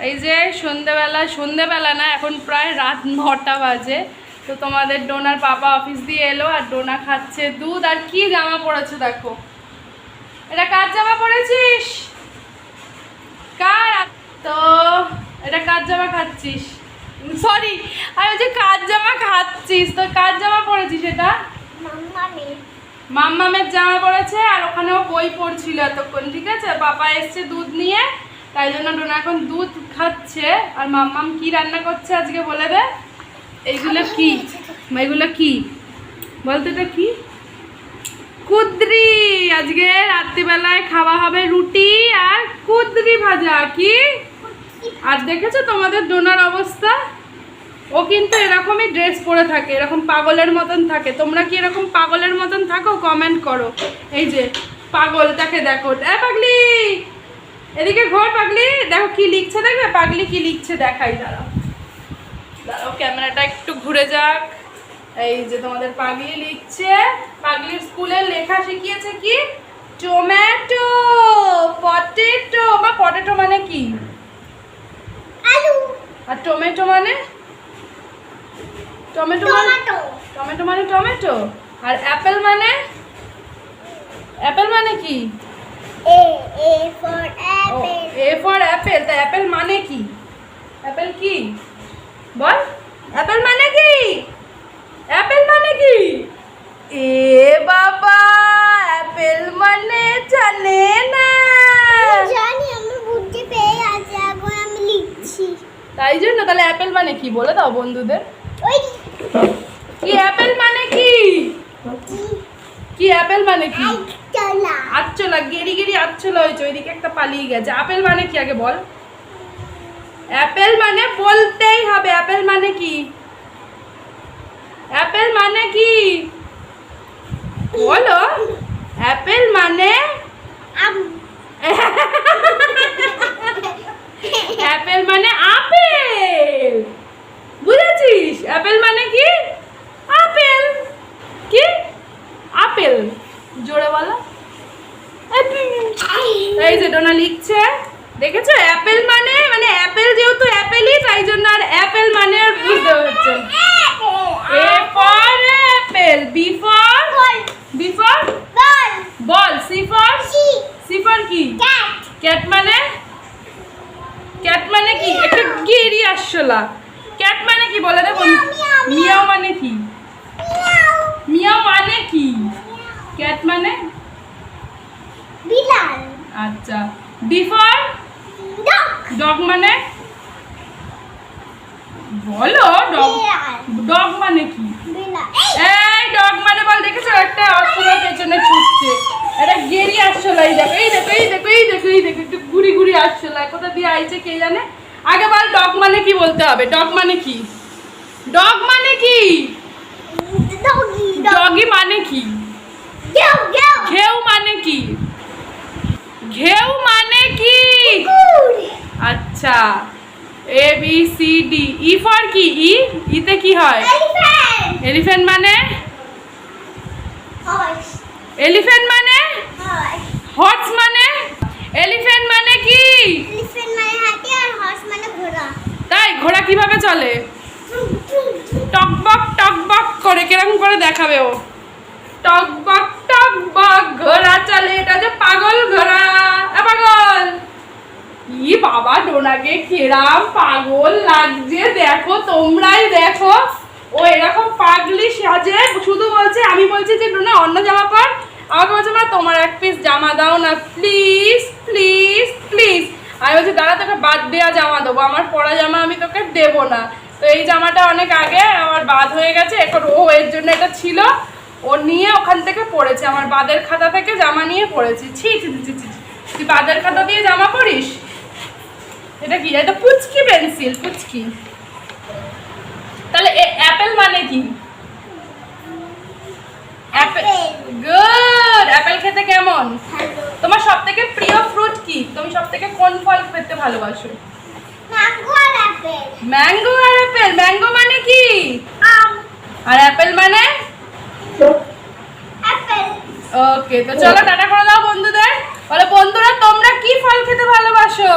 এই যে সন্ধেবেলা না, এখন প্রায় রাত 9টা বাজে। তো তোমাদের ডোনার পাপা অফিস দিয়ে এলো আর ডোনা খাচ্ছে দুধ। আর কি জামা পরেছে দেখো, এটা কার জামা পরেছিস? কার? তো এটা কার জামা খাচ্ছিস? সরি, আমি বলছি কার জামা খাচ্ছিস, তো কার জামা পরেছিস? এটা মাম্মামের জামা পরেছে। আর ওখানেও বই পড়ছিল এতক্ষণ, ঠিক আছে? পাপা এসছে দুধ নিয়ে, তাই জন্য ডোনা এখন দুধ খাচ্ছে। আর মাম্মাম কি রান্না করছে আজকে বলে দে। এইগুলো কি, এগুলো কি বলতো? এটা কি? কুদরি। আজকে রাত্রিবেলায় খাওয়া হবে রুটি আর কুদরি ভাজা। কি আর দেখেছো তোমাদের ডোনার অবস্থা? ও কিন্তু এরকমই ড্রেস পরে থাকে, এরকম পাগলের মতন থাকে। তোমরা কি এরকম পাগলের মতন থাকো? কমেন্ট করো। এই যে পাগলটাকে দেখো। পাগলি, এদিকে ঘর। পাগলি দেখো কি লিখছে, দেখবে পাগলি কি লিখছে? দেখাই, দাঁড়াও দাঁড়াও, ক্যামেরাটা একটু ঘুরে যাক। এই যে তোমাদের পাগলি লিখছে। পাগলির স্কুলে লেখা শিখিয়েছে কি? Tomato, potato. বা পটেটো মানে কি? আলু। আর টমেটো মানে? টমেটো মানে টমেটো মানে টমেটো। আর অ্যাপেল মানে? অ্যাপেল মানে কি? এ ফর অ্যাপেল। তা অ্যাপেল মানে কি? অ্যাপেল কি বল? অ্যাপেল মানে কি? অ্যাপেল মানে কি? এ বাবা, অ্যাপেল মানে জানে না। জানি, আমি বুঝতে পেরে আছি, এখন আমি লিখছি। তাই জন্য তাহলে অ্যাপেল মানে কি বলে দাও বন্ধুদের। ওই কি অ্যাপেল মানে কি? কি অ্যাপেল মানে কি? আচ্ছলা, গেরি গেরি আচ্ছলা হয়েছে, ওইদিকে একটা পালিয়ে গেছে। আপেল মানে কি আগে বল? অ্যাপেল মানে বলতেই হবে। অ্যাপেল মানে কি? অ্যাপেল মানে কি বলো? অ্যাপেল মানে অ্যাপেল মানে আপেল, বুঝেছিস? অ্যাপেল মানে কি? আপেল। কি আপেল? জোরে বলো। এই যে ডোনা লিখছে, দেখেছো? অ্যাপেল মানে মানে অ্যাপেল, যেহেতু অ্যাপেলই, তাই জন্য আর অ্যাপেল মানে আর বুঝতে হচ্ছে। A for apple, B for ball, C for কি? ক্যাট মানে? ক্যাট মানে কি? একটা গেরি আসলা। ক্যাট মানে কি বলে দে বন্ধু। মিয়াও মানে কি? মিয়াও মানে কি? ক্যাট মানে বিড়াল। আচ্ছা, ডি ফর ডগ মানে? বলো ডগ মানে কি? এই ডগ মানে বল। দেখেছো একটা অশ্বলা পেছনে ছুটছে, এটা গেরি আসলা। এই দেখো, এই দেখো, এই দেখো, এই দেখো, এই দেখো, একটু ঘুরি ঘুরি আসলা। কোথা দিয়ে আইছে কে জানে। আগে বল ডগ মানে কি বলতে হবে। ডগ মানে কি? ডগ মানে কি? ডগি মানে কি? ঘেউ মানে কি? ঘেউ মানে কি? আচ্ছা, A B C D. E for কি? ইতে কি হয়? এলিফ্যান্ট মানে? এলিফ্যান্ট মানে? হর্স মানে? এলিফ্যান্ট মানে কি? তাই ঘোড়া কিভাবে চলে? টকবক করে। কিরকম করে দেখাবে ও? টকবক ঘোড়া চলে। এটা যে পাগল ঘোড়া। পাগল। ই বাবা, ডোনাকে কিরাম পাগল লাগছে দেখো, তোমরাই দেখো। ও এরকম পাগলি সাজে, শুধু বলছে, আমি বলছি যে ডোনা অন্য জামা পর, আমাকে বলছে মা তোমার এক পিস জামা দাও না প্লিজ প্লিজ প্লিজ। আমি বলছি দাঁড়া, তোকে বাদ দেওয়া জামা দেবো, আমার পরা জামা আমি তোকে দেবো না। তো এই জামাটা অনেক আগে আমার বাদ হয়ে গেছে, এখন ও এর জন্য এটা ছিল, ও নিয়ে ওখান থেকে পড়েছে, আমার বাদের খাতা থেকে জামা নিয়ে পড়েছি। ছি ছি ছি ছি, তুই বাদের খাতা দিয়ে জামা পরিস? এটা কি? এটা পুচকি পেন্সিল, পুচকি। তাহলে অ্যাপেল মানে কি? অ্যাপেল। গুড। অ্যাপেল খেতে কেমন? তোমার সবথেকে প্রিয় ফ্রুট কি? তুমি সবথেকে কোন ফল খেতে ভালোবাসো? ম্যাঙ্গো আর অ্যাপেল। ম্যাঙ্গো আর অ্যাপেল। ম্যাঙ্গো মানে কি? আম। আর অ্যাপেল মানে? অ্যাপেল। ওকে, তো চলো টাটা করে দাও বন্ধুদের। বলো বন্ধুরা, তোমরা কি ফল খেতে ভালোবাসো?